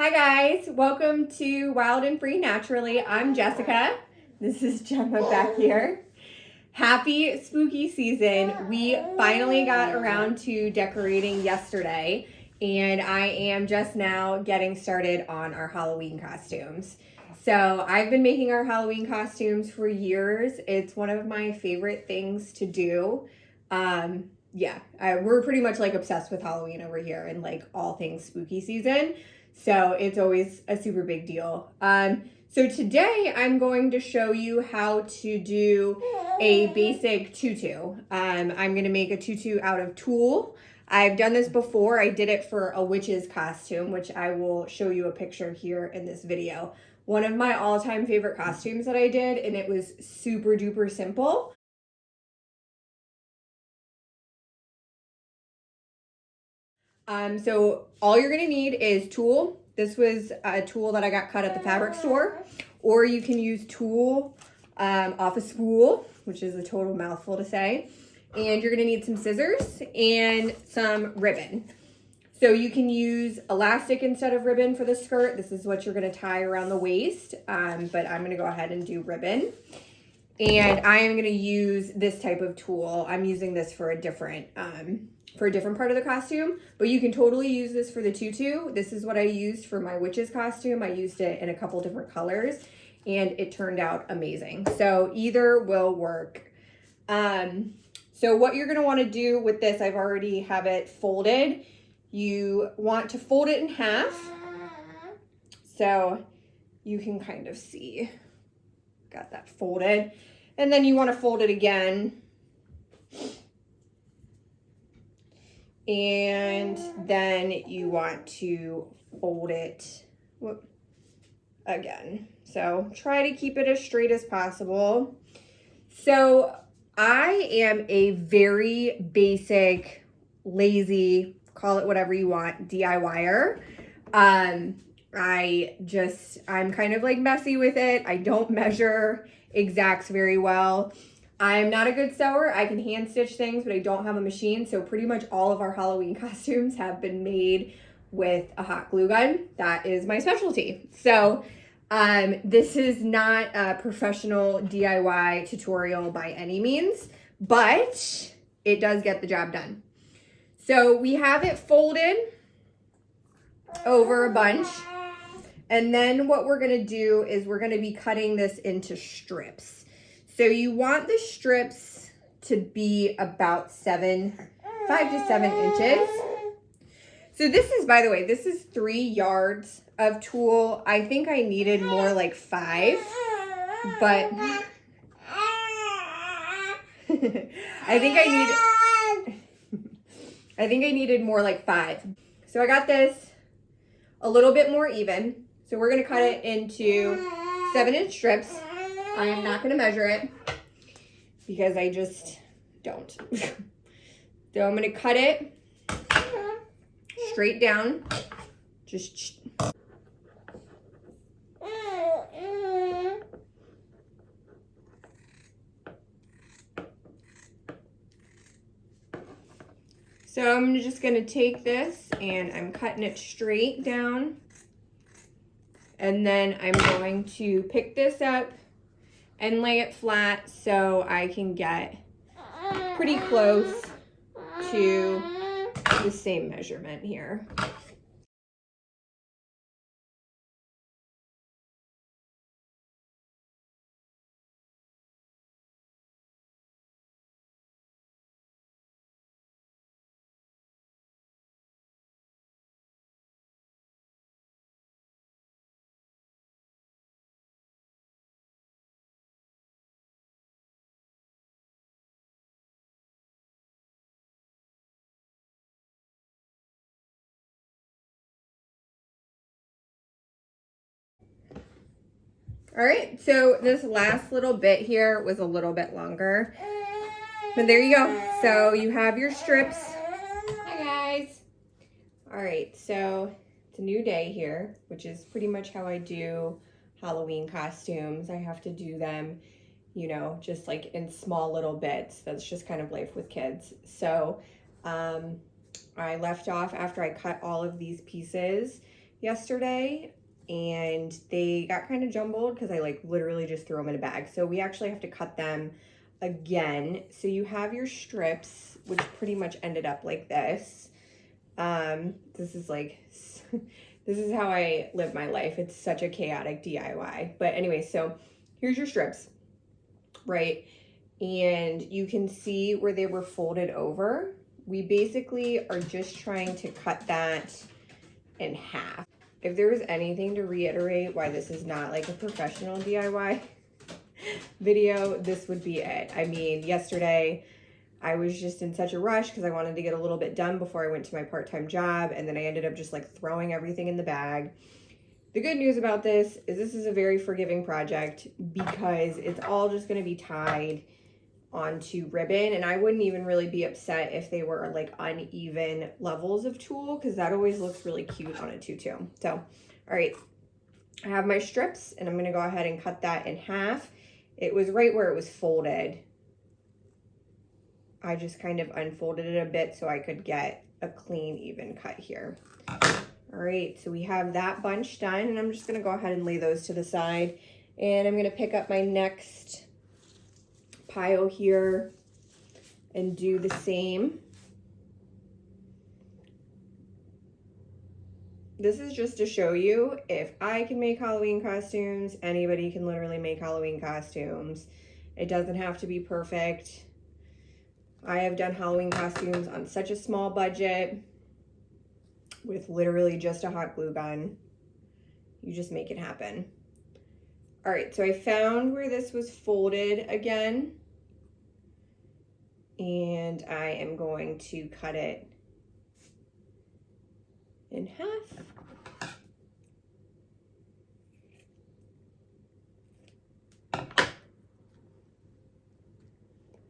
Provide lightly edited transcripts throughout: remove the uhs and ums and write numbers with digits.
Hi guys, welcome to Wild and Free Naturally. I'm Jessica. This is Gemma back here. Happy spooky season. We finally got around to decorating yesterday, and I am just now getting started on our Halloween costumes. So I've been making our Halloween costumes for years. It's one of my favorite things to do. We're pretty much like obsessed with Halloween over here and like all things spooky season. So it's always a super big deal. So today I'm going to show you how to do a basic tutu. I'm going to make a tutu out of tulle. I've done this before. I did it for a witch's costume, which I will show you a picture here in this video. One of my all-time favorite costumes that I did, and it was super duper simple. So all you're gonna need is tulle. This was a tulle that I got cut at the fabric store, or you can use tulle off a spool, which is a total mouthful to say. And you're gonna need some scissors and some ribbon. So you can use elastic instead of ribbon for the skirt. This is what you're gonna tie around the waist, but I'm gonna go ahead and do ribbon. And I am gonna use this type of tulle. I'm using this for a different part of the costume, but you can totally use this for the tutu. This is what I used for my witch's costume. I used it in a couple different colors and it turned out amazing. So either will work. So what you're gonna wanna do with this, I've already have it folded. You want to fold it in half. So you can kind of see, got that folded. And then you wanna fold it again. And then you want to fold it again. So try to keep it as straight as possible. So I am a very basic, lazy, call it whatever you want, DIYer. I'm kind of like messy with it. I don't measure exacts very well. I'm not a good sewer. I can hand stitch things, but I don't have a machine. So pretty much all of our Halloween costumes have been made with a hot glue gun. That is my specialty. So this is not a professional DIY tutorial by any means, but it does get the job done. So we have it folded over a bunch. And then what we're gonna do is we're gonna be cutting this into strips. So you want the strips to be about 5 to 7 inches. So this is, by the way, this is 3 yards of tulle. I think I needed more like 5, but I think I needed more like 5. So I got this a little bit more even. So we're gonna cut it into 7-inch strips. I am not going to measure it because I just don't. So I'm going to cut it straight down. So I'm just going to take this and I'm cutting it straight down. And then I'm going to pick this up and lay it flat so I can get pretty close to the same measurement here. All right, so this last little bit here was a little bit longer, but there you go. So you have your strips. Hi guys. All right, so it's a new day here, which is pretty much how I do Halloween costumes. I have to do them, you know, just like in small little bits. That's just kind of life with kids. So I left off after I cut all of these pieces yesterday and they got kind of jumbled because I like literally just threw them in a bag. So we actually have to cut them again. So you have your strips, which pretty much ended up like this. This is like, this is how I live my life. It's such a chaotic DIY. But anyway, so here's your strips, right? And you can see where they were folded over. We basically are just trying to cut that in half. If there was anything to reiterate why this is not like a professional DIY video, this would be it. I mean, yesterday I was just in such a rush because I wanted to get a little bit done before I went to my part-time job, and then I ended up just like throwing everything in the bag. The good news about this is a very forgiving project because it's all just going to be tied onto ribbon, and I wouldn't even really be upset if they were like uneven levels of tulle because that always looks really cute on a tutu. So, all right, I have my strips and I'm going to go ahead and cut that in half. It was right where it was folded. I just kind of unfolded it a bit so I could get a clean, even cut here. All right, so we have that bunch done, and I'm just going to go ahead and lay those to the side, and I'm going to pick up my next pile here and do the same. This is just to show you if I can make Halloween costumes, anybody can literally make Halloween costumes. It doesn't have to be perfect. I have done Halloween costumes on such a small budget with literally just a hot glue gun. You just make it happen. All right, so I found where this was folded again, and I am going to cut it in half.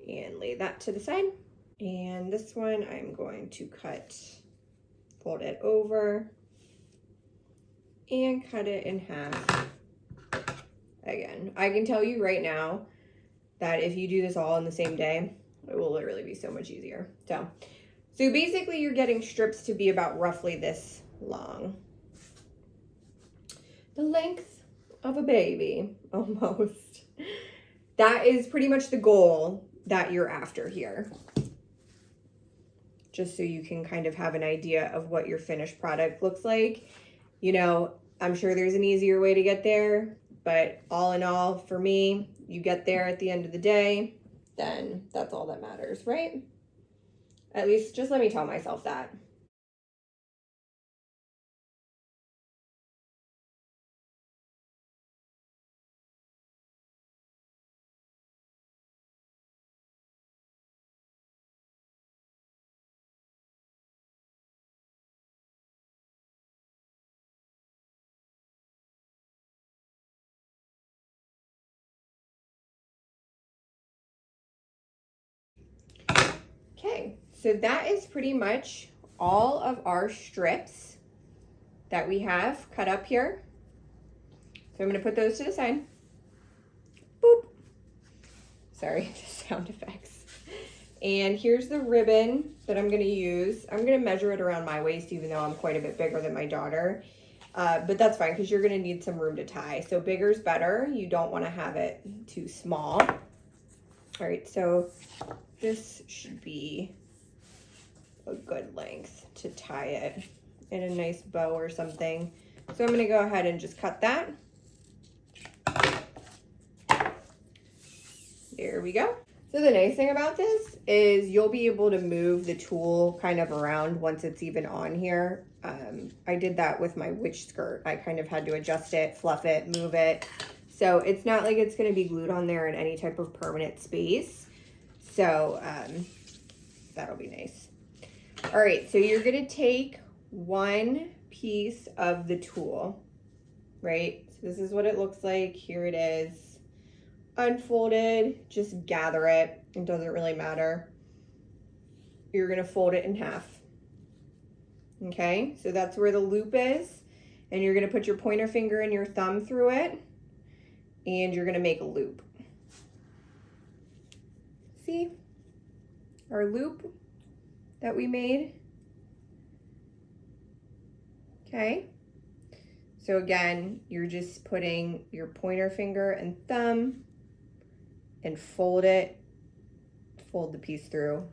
And lay that to the side. And this one I'm going to fold it over and cut it in half. Again, I can tell you right now that if you do this all in the same day, it will literally be so much easier. So basically you're getting strips to be about roughly this long. The length of a baby, almost. That is pretty much the goal that you're after here. Just so you can kind of have an idea of what your finished product looks like. You know, I'm sure there's an easier way to get there, but all in all, for me, you get there at the end of the day, then that's all that matters, right? At least just let me tell myself that. Okay, so that is pretty much all of our strips that we have cut up here. So I'm going to put those to the side. Boop. Sorry, the sound effects. And here's the ribbon that I'm going to use. I'm going to measure it around my waist, even though I'm quite a bit bigger than my daughter. But that's fine because you're going to need some room to tie. So bigger is better. You don't want to have it too small. All right, so this should be a good length to tie it in a nice bow or something. So I'm going to go ahead and just cut that. There we go. So the nice thing about this is you'll be able to move the tulle kind of around once it's even on here. I did that with my witch skirt. I kind of had to adjust it, fluff it, move it. So it's not like it's going to be glued on there in any type of permanent space. So that'll be nice. All right, so you're going to take one piece of the tulle, right? So this is what it looks like. Here it is. Unfolded, just gather it. It doesn't really matter. You're going to fold it in half. Okay, so that's where the loop is. And you're going to put your pointer finger and your thumb through it. And you're going to make a loop. See our loop that we made? Okay. So again, you're just putting your pointer finger and thumb and fold the piece through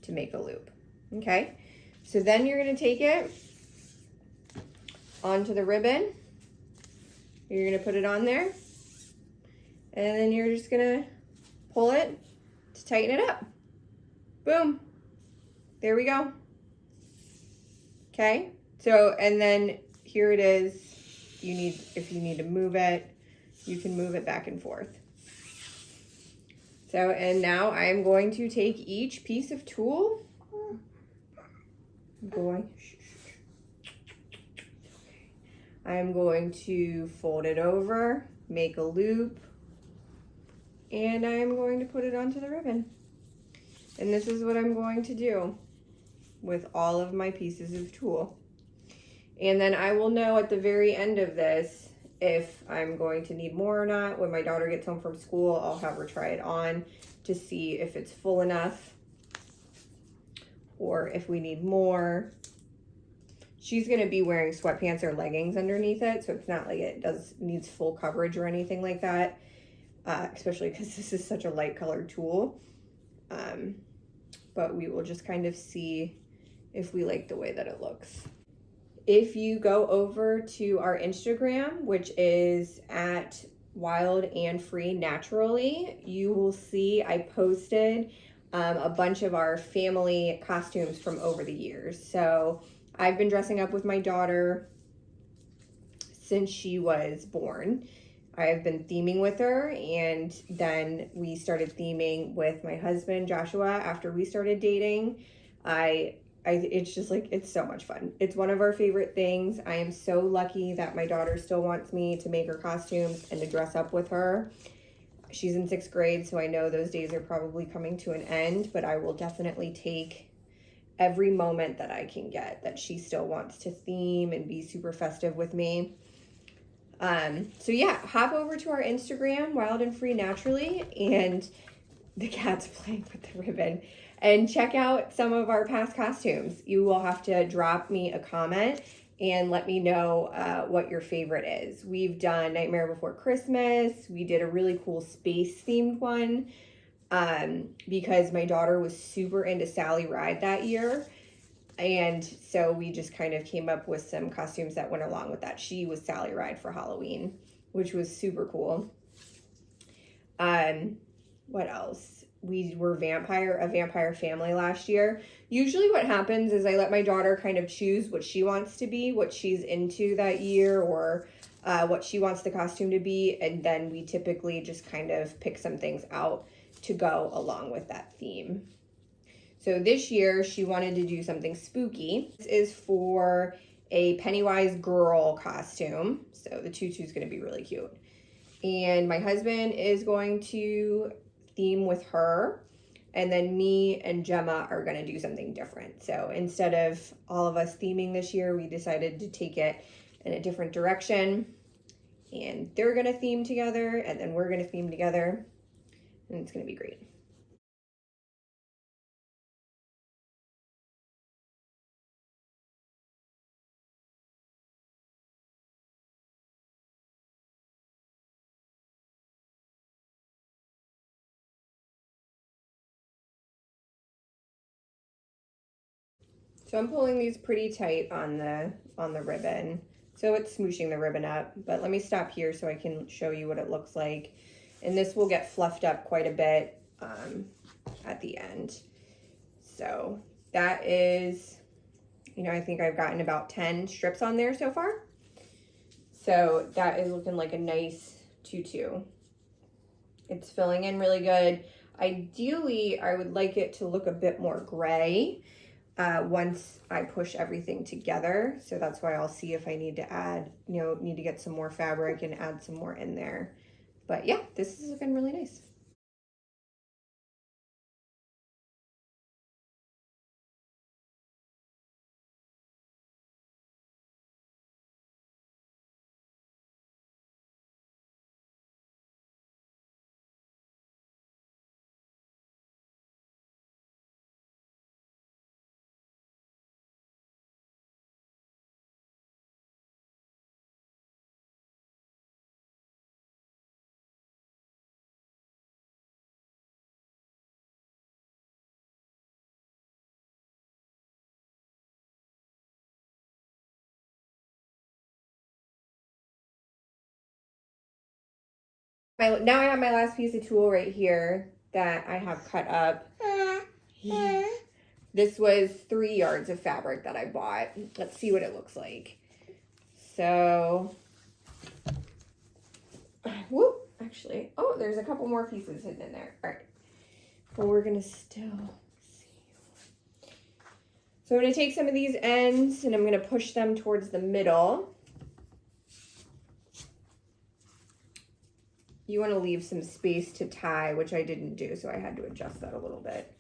to make a loop. Okay, so then you're gonna take it onto the ribbon. You're gonna put it on there, and then you're just gonna pull it to tighten it up. Boom, there we go. Okay, so, and then here it is. If you need to move it, you can move it back and forth. So, and now I'm going to take each piece of tulle, I'm going to fold it over, make a loop, and I'm going to put it onto the ribbon. And this is what I'm going to do with all of my pieces of tulle. And then I will know at the very end of this if I'm going to need more or not. When my daughter gets home from school, I'll have her try it on to see if it's full enough or if we need more. She's gonna be wearing sweatpants or leggings underneath it, so it's not like it needs full coverage or anything like that, especially because this is such a light colored tulle. But we will just kind of see if we like the way that it looks. If you go over to our Instagram, which is at Wild and Free Naturally, you will see I posted a bunch of our family costumes from over the years. So I've been dressing up with my daughter since she was born. I have been theming with her, and then we started theming with my husband, Joshua, after we started dating. It's just like, it's so much fun. It's one of our favorite things. I am so lucky that my daughter still wants me to make her costumes and to dress up with her. She's in 6th grade, so I know those days are probably coming to an end, but I will definitely take every moment that I can get that she still wants to theme and be super festive with me. So yeah, hop over to our Instagram, Wild and Free Naturally, and the cat's playing with the ribbon, and check out some of our past costumes. You will have to drop me a comment and let me know what your favorite is. We've done Nightmare Before Christmas. We did a really cool space themed one because my daughter was super into Sally Ride that year. And so we just kind of came up with some costumes that went along with that. She was Sally Ride for Halloween, which was super cool. What else? We were a vampire family last year. Usually what happens is I let my daughter kind of choose what she wants to be, what she's into that year, or what she wants the costume to be. And then we typically just kind of pick some things out to go along with that theme. So this year she wanted to do something spooky. This is for a Pennywise girl costume. So the tutu is going to be really cute. And my husband is going to theme with her, and then me and Gemma are going to do something different. So instead of all of us theming this year, we decided to take it in a different direction, and they're going to theme together, and then we're going to theme together, and it's going to be great. So I'm pulling these pretty tight on the ribbon, so it's smooshing the ribbon up. But let me stop here so I can show you what it looks like. And this will get fluffed up quite a bit at the end. So that is, I think I've gotten about 10 strips on there so far. So that is looking like a nice tutu. It's filling in really good. Ideally, I would like it to look a bit more gray once I push everything together. So that's why I'll see if I need to add, need to get some more fabric and add some more in there. But yeah, this is looking really nice. Now I have my last piece of tulle right here that I have cut up. This was 3 yards of fabric that I bought. Let's see what it looks like. So, whoop, actually, oh, there's a couple more pieces hidden in there. All right, well, we're gonna still see. So I'm gonna take some of these ends and I'm gonna push them towards the middle. You wanna leave some space to tie, which I didn't do, so I had to adjust that a little bit.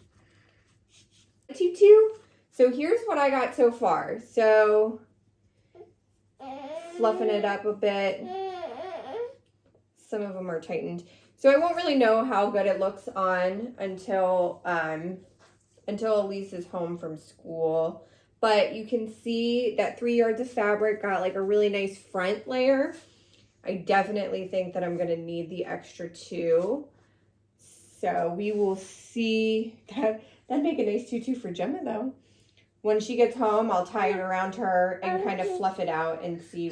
Tutu. So here's what I got so far. So fluffing it up a bit. Some of them are tightened. So I won't really know how good it looks on until Elise is home from school. But you can see that 3 yards of fabric got like a really nice front layer. I definitely think that I'm gonna need the extra 2. So we will see. That'd make a nice tutu for Gemma though. When she gets home, I'll tie it around her and kind of fluff it out and see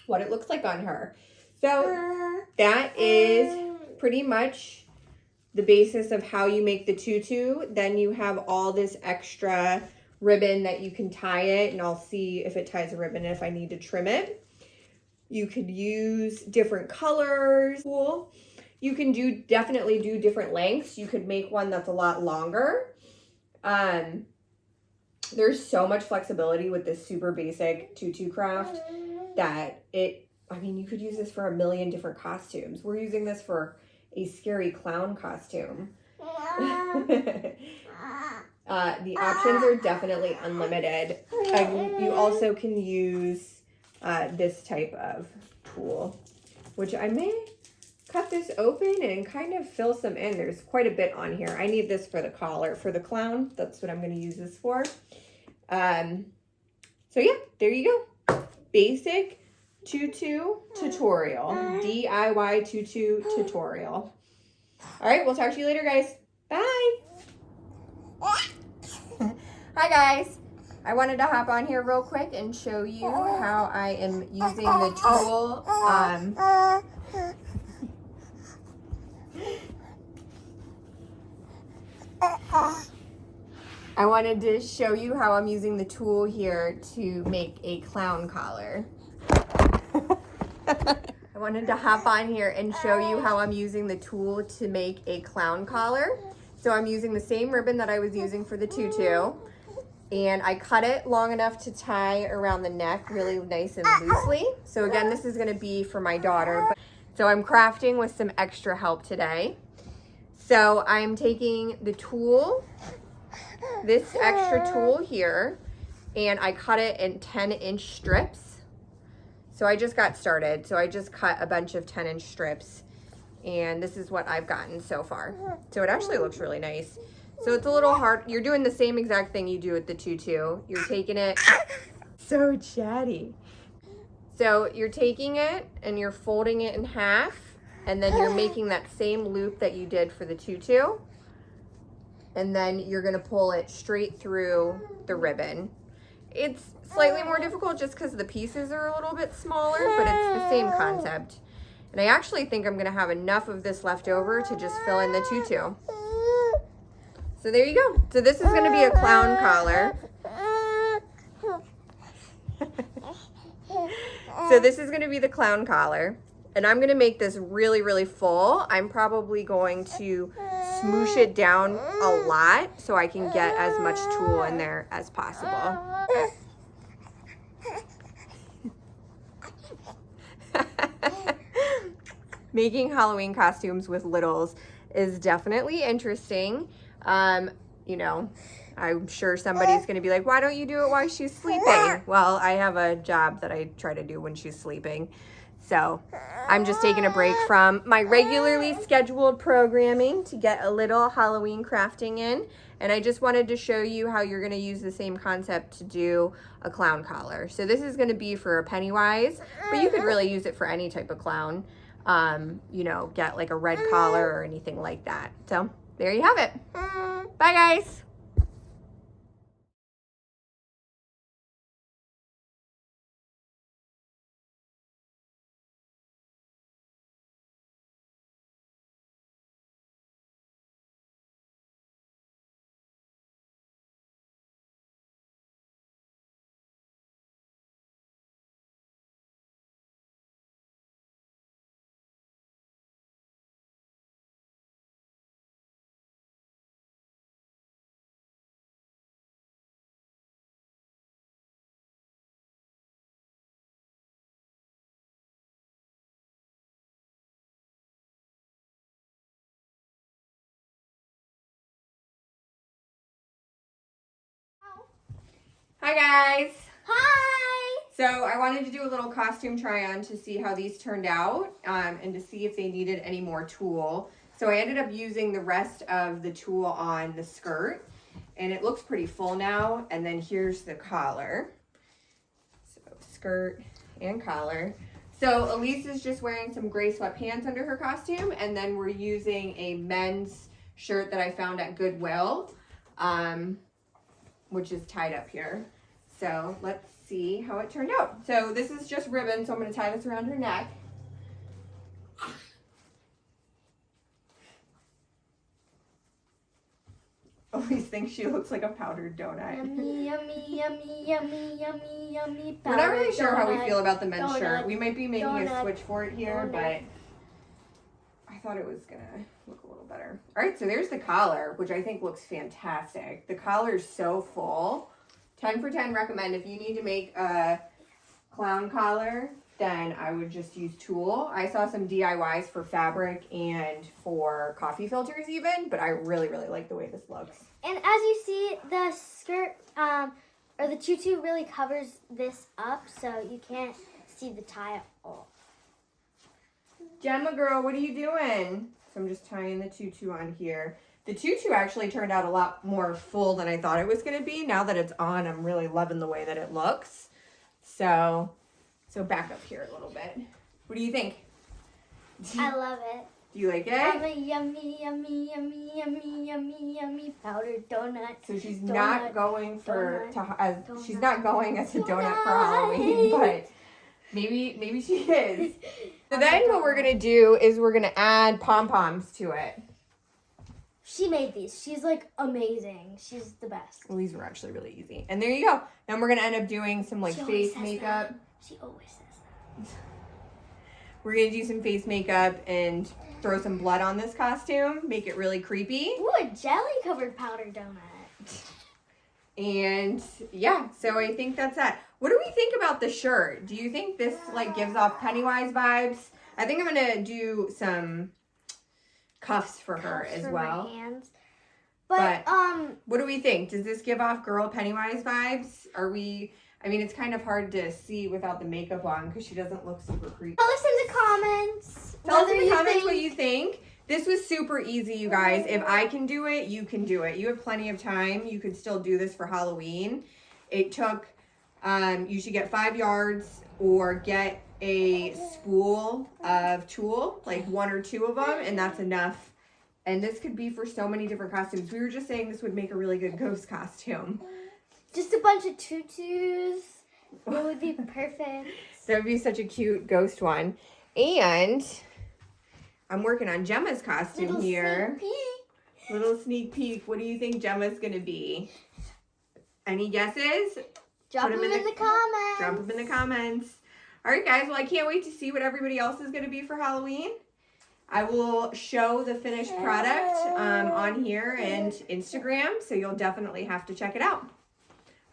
what it looks like on her. So that is pretty much the basis of how you make the tutu. Then you have all this extra ribbon that you can tie it, and I'll see if it ties a ribbon and if I need to trim it. You could use different colors. Cool. You can definitely do different lengths. You could make one that's a lot longer. There's so much flexibility with this super basic tutu craft that I mean, you could use this for a million different costumes. We're using this for a scary clown costume. The options are definitely unlimited. You also can use this type of tool, which I may cut this open and kind of fill some in. There's quite a bit on here. I need this for the collar, for the clown. That's what I'm going to use this for. So yeah, there you go. Basic tutu tutorial. DIY tutu tutorial. All right, we'll talk to you later, guys. Bye. Hi, guys. I wanted to hop on here real quick and show you how I am using the tool. I wanted to show you how I'm using the tool here to make a clown collar. I wanted to hop on here and show you how I'm using the tool to make a clown collar. So I'm using the same ribbon that I was using for the tutu, and I cut it long enough to tie around the neck really nice and loosely. So again, this is gonna be for my daughter. So I'm crafting with some extra help today. So I'm taking the tool, this extra tool here, and I cut it in 10-inch strips. So I just got started. So I just cut a bunch of 10-inch strips, and this is what I've gotten so far. So it actually looks really nice. So it's a little hard. You're doing the same exact thing you do with the tutu. You're taking it, so chatty. So you're taking it and you're folding it in half, and then you're making that same loop that you did for the tutu. And then you're gonna pull it straight through the ribbon. It's slightly more difficult just because the pieces are a little bit smaller, but it's the same concept. And I actually think I'm gonna have enough of this left over to just fill in the tutu. So there you go. So this is gonna be a clown collar. So this is gonna be the clown collar. And I'm gonna make this really, really full. I'm probably going to smoosh it down a lot so I can get as much tulle in there as possible. Making Halloween costumes with littles is definitely interesting. You know, I'm sure somebody's gonna be like, why don't you do it while she's sleeping? Well, I have a job that I try to do when she's sleeping. So I'm just taking a break from my regularly scheduled programming to get a little Halloween crafting in. And I just wanted to show you how you're gonna use the same concept to do a clown collar. So this is gonna be for a Pennywise, but you could really use it for any type of clown. You know, get like a red collar or anything like that. So there you have it. Bye, guys. Hi guys. Hi. So I wanted to do a little costume try on to see how these turned out and to see if they needed any more tulle. So I ended up using the rest of the tulle on the skirt and it looks pretty full now. And then here's the collar. So skirt and collar. So Elise is just wearing some gray sweatpants under her costume, and then we're using a men's shirt that I found at Goodwill, which is tied up here. So let's see how it turned out. So this is just ribbon, so I'm going to tie this around her neck. Elise thinks she looks like a powdered donut. Yummy, yummy, yummy, yummy, yummy, yummy. We're not really sure how we feel about the men's donut, shirt. We might be making donut, a switch for it here, donut. but I thought it was gonna look a little better. All right, so there's the collar, which I think looks fantastic. The collar is so full. 10 for 10 recommend. If you need to make a clown collar, then I would just use tulle. I saw some DIYs for fabric and for coffee filters even, but I really, really like the way this looks. And as you see, the skirt or the tutu really covers this up, so you can't see the tie at all. Gemma girl, what are you doing? So I'm just tying the tutu on here. The tutu actually turned out a lot more full than I thought it was going to be. Now that it's on, I'm really loving the way that it looks. So back up here a little bit. What do you think? I love it. Do you like it? Yummy, yummy, yummy, yummy, yummy, yummy, yummy powdered donut. So she's Donut, not going for donut, she's not going as a donut for donut. Halloween, but maybe she is. So then what we're gonna do is we're gonna add pom-poms to it. She made these. She's like amazing. She's the best. Well, these were actually really easy. And there you go. Then we're gonna end up doing some like She always face says makeup. that. She always says that. We're gonna do some face makeup and throw some blood on this costume, make it really creepy. Ooh, a jelly covered powdered donut. And yeah, so I think that's that. What do we think about the shirt? Do you think this like gives off Pennywise vibes? I think I'm gonna do some cuffs for her as well. My hands. But what do we think? Does this give off girl Pennywise vibes? I mean, it's kind of hard to see without the makeup on because she doesn't look super creepy. tell us in the comments. Tell us in the comments what you think. This was super easy, you guys. If I can do it, you can do it. You have plenty of time. You could still do this for Halloween. It took, you should get 5 yards or get a spool of tulle, like 1 or 2 of them, and that's enough. And this could be for so many different costumes. We were just saying this would make a really good ghost costume. Just a bunch of tutus. It would be perfect. That would be such a cute ghost one. And I'm working on Gemma's costume here. Sneak peek. Little sneak peek. What do you think Gemma's going to be? Any guesses? Drop them in the comments. Drop them in the comments. All right, guys. Well, I can't wait to see what everybody else is going to be for Halloween. I will show the finished product on here and Instagram, so you'll definitely have to check it out.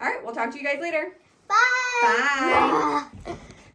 All right, we'll talk to you guys later. Bye. Bye.